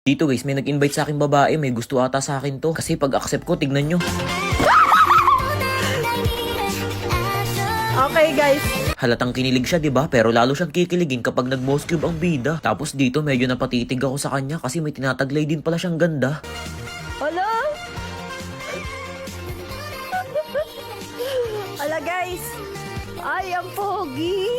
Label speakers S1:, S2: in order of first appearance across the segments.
S1: Dito guys, may nag-invite sa akin babae, may gusto ata sa akin to. Kasi pag accept ko, tignan nyo.
S2: Okay guys.
S1: Halatang kinilig siya, 'di ba? Pero lalo siyang kikiligin kapag nag-boss cube ang bida. Tapos dito medyo napatitig ako sa kanya kasi may tinataglay din pala siyang ganda.
S2: Hala. Hala guys. Ay, ang pogi.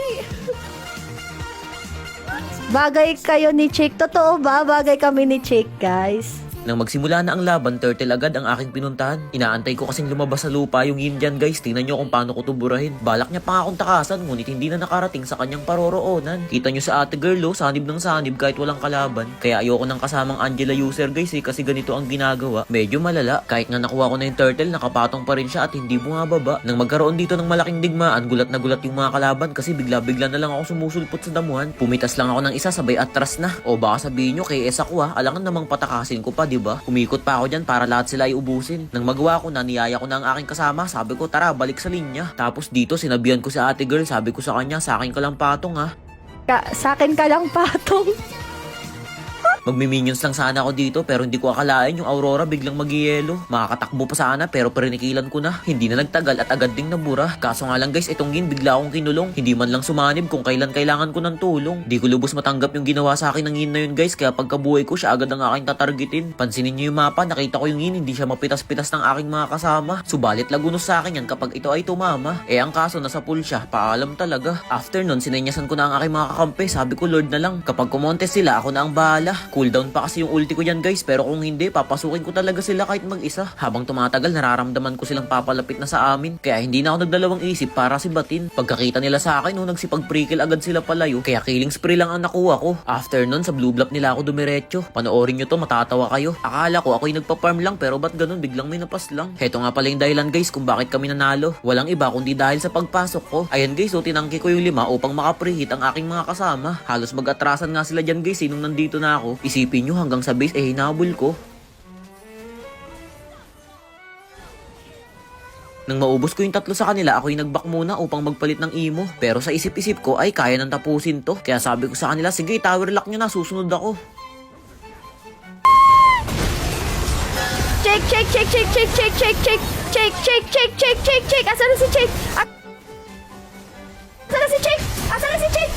S2: Bagay kayo ni Chick. Totoo ba? Bagay kami ni Chick, guys.
S1: Nang magsimula na ang laban, turtle agad ang aking pinuntahan. Inaantay ko kasing lumabas sa lupa yung yin dyan guys. Tingnan nyo kung paano ko tuburahin. Balak niya pa nga akong takasan, ngunit hindi na nakarating sa kanyang paroroonan. Kita nyo sa ate girl sanib ng sanib kahit walang kalaban. Kaya ayoko nang kasamang Angela user guys kasi ganito ang ginagawa. Medyo malala. Kahit nga nakuha ko na yung turtle, nakapatong pa rin siya at hindi bumababa. Nang magkaroon dito ng malaking digmaan, gulat na gulat yung mga kalaban kasi bigla-bigla na lang ako sumusulpot sa damuhan. Pumitas lang ako ng isa sabay atras na. O baka sabihin nyo kay Esa ko alangan namang patakasin ko pa, diba? Umikot pa ako dyan para lahat sila ay ubusin. Nang magawa ko na, niyaya ko na ang aking kasama. Sabi ko, tara, balik sa linya. Tapos dito, sinabihan ko sa ate girl. Sabi ko sa kanya, sa akin ka lang patong ha.
S2: Sa akin ka lang patong.
S1: Magmi-minions lang sana ako dito pero hindi ko akalain yung Aurora biglang mag-yelo. Makakatakbo pa sana pero perinikilan ko na. Hindi na nagtagal at agad ding nabura. Kaso nga lang guys, itong Yin bigla akong kinulong. Hindi man lang sumanib kung kailan kailangan ko ng tulong. Di ko lubos matanggap yung ginawa sa akin ng Yin na yun guys. Kaya pagkabuhay ko siya agad ang aking tatargetin. Pansinin niyo yung mapa, nakita ko yung Yin hindi siya mapitas-pitas ng aking mga kasama. Subalit lagunos sa akin yan kapag ito ay tumama. Ang kaso nasa pool siya, paalam talaga. After nun, sinenyasan ko na ang aking mga kakampi. Sabi ko Lord na lang, kapag kumontes sila ako na ang bahala. Cooldown pa kasi yung ulti ko yan guys, pero kung hindi, papasukin ko talaga sila kahit mag-isa. Habang tumatagal, nararamdaman ko silang papalapit na sa amin, kaya hindi na ako nagdalawang isip para sibatin. Pagkakita nila sa akin, nagsipag-prickle agad sila palayo, kaya killing spree lang ang nakuha ko. After nun, sa blue bluff nila ako dumiretso. Panoorin nyo to, matatawa kayo. Akala ko ako'y nagpa-farm lang, pero ba't ganun, biglang may napas lang. Heto nga pala yung dahilan guys kung bakit kami nanalo. Walang iba kundi dahil sa pagpasok ko. Ayan guys, tinangki ko yung 5 upang maka-preheat ang aking mga kasama. Halos mag-atrasan nga sila dyan guys, nung nandito na ako. Isipin nyo hanggang sa base hinabol ko. Nang maubos ko yung 3 sa kanila, ako'y nag-back muna upang magpalit ng emo. Pero sa isip-isip ko ay kaya nang tapusin to. Kaya sabi ko sa kanila, sige tower lock nyo na, susunod ako.
S2: Chick. Asan na si Chick? Asan na si Chick?